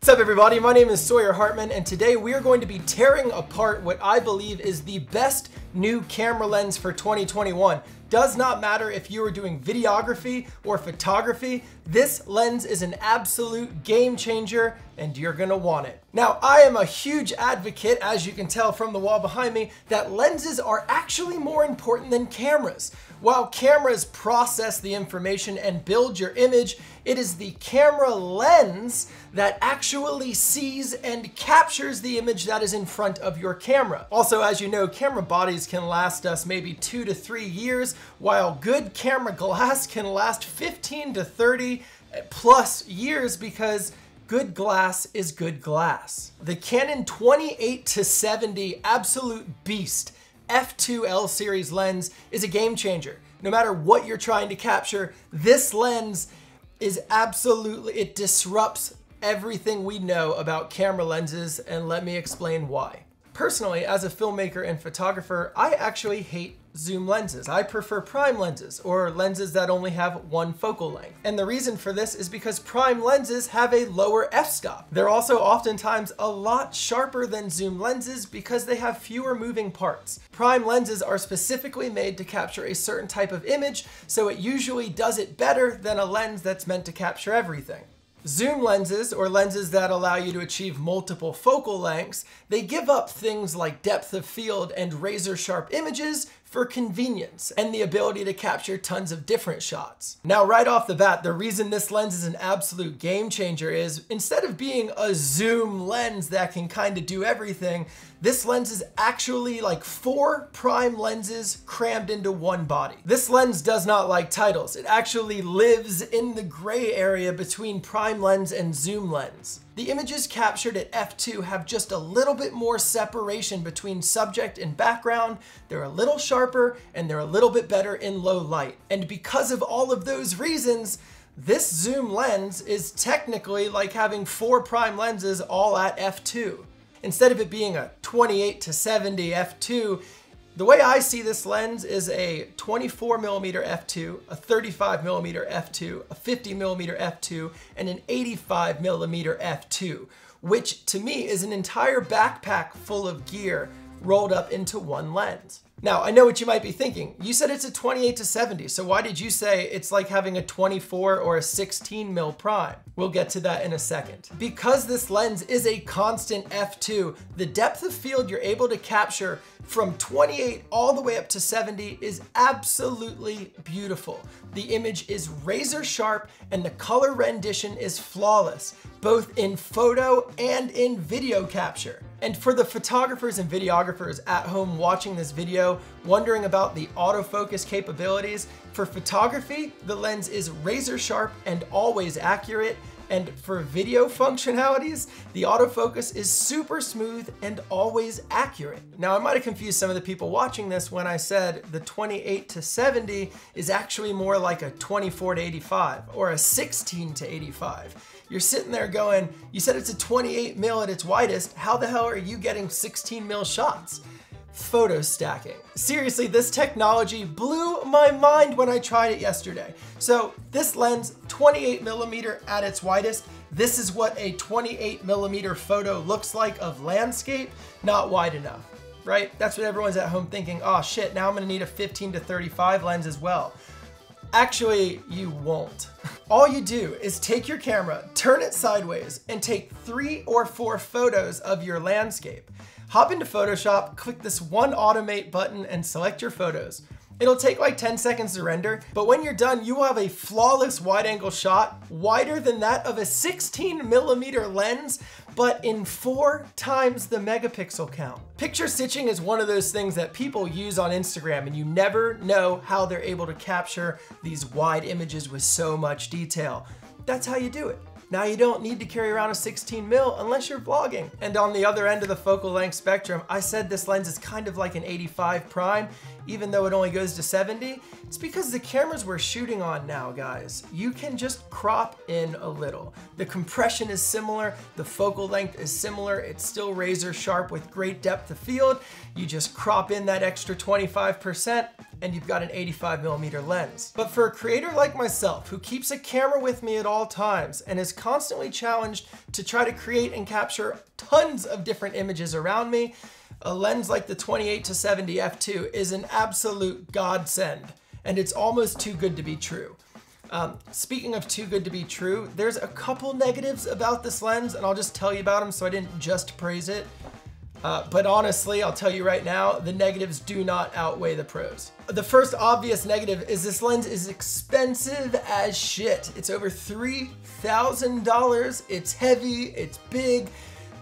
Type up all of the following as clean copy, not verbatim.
What's up everybody, my name is Sawyer Hartman and today we are going to be tearing apart what I believe is the best new camera lens for 2021. Does not matter if you are doing videography or photography, this lens is an absolute game changer and you're gonna want it. Now, I am a huge advocate, as you can tell from the wall behind me, that lenses are actually more important than cameras. While cameras process the information and build your image, it is the camera lens that actually sees and captures the image that is in front of your camera. Also, as you know, camera bodies can last us maybe 2 to 3 years, while good camera glass can last 15 to 30 plus years because good glass is good glass. The Canon 28-70 absolute beast f2L series lens is a game changer. No matter what you're trying to capture, this lens is absolutely, it disrupts everything we know about camera lenses, and let me explain why. Personally, as a filmmaker and photographer, I actually hate zoom lenses. I prefer prime lenses, or lenses that only have one focal length. And the reason for this is because prime lenses have a lower f-stop. They're also oftentimes a lot sharper than zoom lenses because they have fewer moving parts. Prime lenses are specifically made to capture a certain type of image, so it usually does it better than a lens that's meant to capture everything. Zoom lenses, or lenses that allow you to achieve multiple focal lengths, they give up things like depth of field and razor sharp images for convenience and the ability to capture tons of different shots. Now, right off the bat, the reason this lens is an absolute game changer is instead of being a zoom lens that can kind of do everything, this lens is actually like 4 prime lenses crammed into one body. This lens does not like titles. It actually lives in the gray area between prime lens and zoom lens. The images captured at f2 have just a little bit more separation between subject and background. They're a little sharper and they're a little bit better in low light. And because of all of those reasons, this zoom lens is technically like having 4 prime lenses all at f2. Instead of it being a 28-70 f2, the way I see this lens is a 24mm f2, a 35mm f2, a 50mm f2, and an 85mm f2, which to me is an entire backpack full of gear rolled up into one lens. Now, I know what you might be thinking. You said it's a 28-70, so why did you say it's like having a 24 or a 16mm prime? We'll get to that in a second. Because this lens is a constant f2, the depth of field you're able to capture from 28 all the way up to 70 is absolutely beautiful. The image is razor sharp and the color rendition is flawless, both in photo and in video capture. And for the photographers and videographers at home watching this video, wondering about the autofocus capabilities, for photography, the lens is razor sharp and always accurate. And for video functionalities, the autofocus is super smooth and always accurate. Now, I might have confused some of the people watching this when I said the 28-70 is actually more like a 24-85 or a 16-85. You're sitting there going, you said it's a 28mm at its widest. How the hell are you getting 16mm shots? Photo stacking. Seriously, this technology blew my mind when I tried it yesterday. So this lens, 28mm at its widest, this is what a 28mm photo looks like of landscape, not wide enough, right? That's what everyone's at home thinking, oh shit, now I'm gonna need a 15-35 lens as well. Actually, you won't. All you do is take your camera, turn it sideways, and take 3 or 4 photos of your landscape. Hop into Photoshop, click this one automate button, and select your photos. It'll take like 10 seconds to render, but when you're done, you will have a flawless wide angle shot, wider than that of a 16mm lens, but in 4 times the megapixel count. Picture stitching is one of those things that people use on Instagram, and you never know how they're able to capture these wide images with so much detail. That's how you do it. Now, you don't need to carry around a 16mm unless you're vlogging. And on the other end of the focal length spectrum, I said this lens is kind of like an 85 prime, even though it only goes to 70. It's because the cameras we're shooting on now, guys, you can just crop in a little. The compression is similar, the focal length is similar, it's still razor sharp with great depth of field. You just crop in that extra 25%, and you've got an 85mm lens. But for a creator like myself, who keeps a camera with me at all times and is constantly challenged to try to create and capture tons of different images around me, a lens like the 28-70 f2 is an absolute godsend, and it's almost too good to be true. Speaking of too good to be true, there's a couple negatives about this lens, and I'll just tell you about them so I didn't just praise it. But honestly, I'll tell you right now, the negatives do not outweigh the pros. The first obvious negative is this lens is expensive as shit. It's over $3,000. It's heavy, it's big,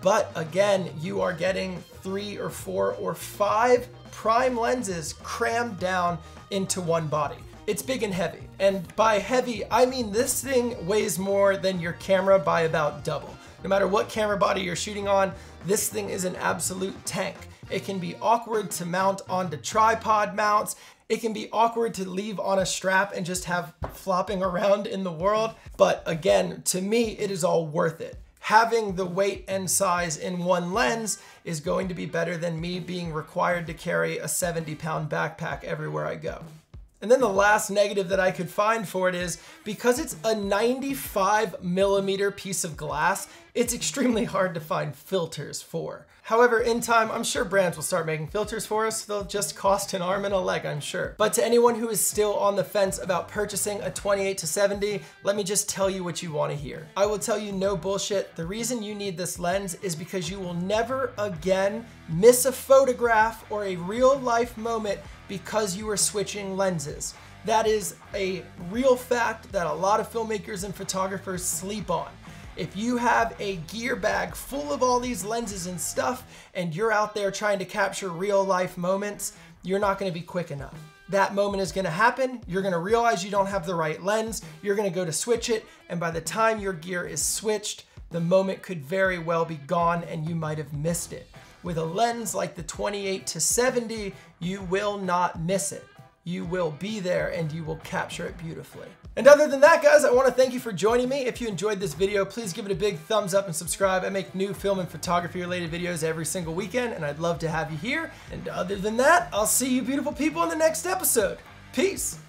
but again, you are getting 3 or 4 or 5 prime lenses crammed down into one body. It's big and heavy. And by heavy, I mean this thing weighs more than your camera by about double. No matter what camera body you're shooting on, this thing is an absolute tank. It can be awkward to mount onto tripod mounts. It can be awkward to leave on a strap and just have flopping around in the world. But again, to me, it is all worth it. Having the weight and size in one lens is going to be better than me being required to carry a 70-pound backpack everywhere I go. And then the last negative that I could find for it is, because it's a 95mm piece of glass, it's extremely hard to find filters for. However, in time, I'm sure brands will start making filters for us. They'll just cost an arm and a leg, I'm sure. But to anyone who is still on the fence about purchasing a 28-70, let me just tell you what you want to hear. I will tell you no bullshit. The reason you need this lens is because you will never again miss a photograph or a real life moment because you are switching lenses. That is a real fact that a lot of filmmakers and photographers sleep on. If you have a gear bag full of all these lenses and stuff, and you're out there trying to capture real life moments, you're not gonna be quick enough. That moment is gonna happen, you're gonna realize you don't have the right lens, you're gonna go to switch it, and by the time your gear is switched, the moment could very well be gone and you might have missed it. With a lens like the 28-70, you will not miss it. You will be there and you will capture it beautifully. And other than that, guys, I want to thank you for joining me. If you enjoyed this video, please give it a big thumbs up and subscribe. I make new film and photography related videos every single weekend, and I'd love to have you here. And other than that, I'll see you beautiful people in the next episode. Peace.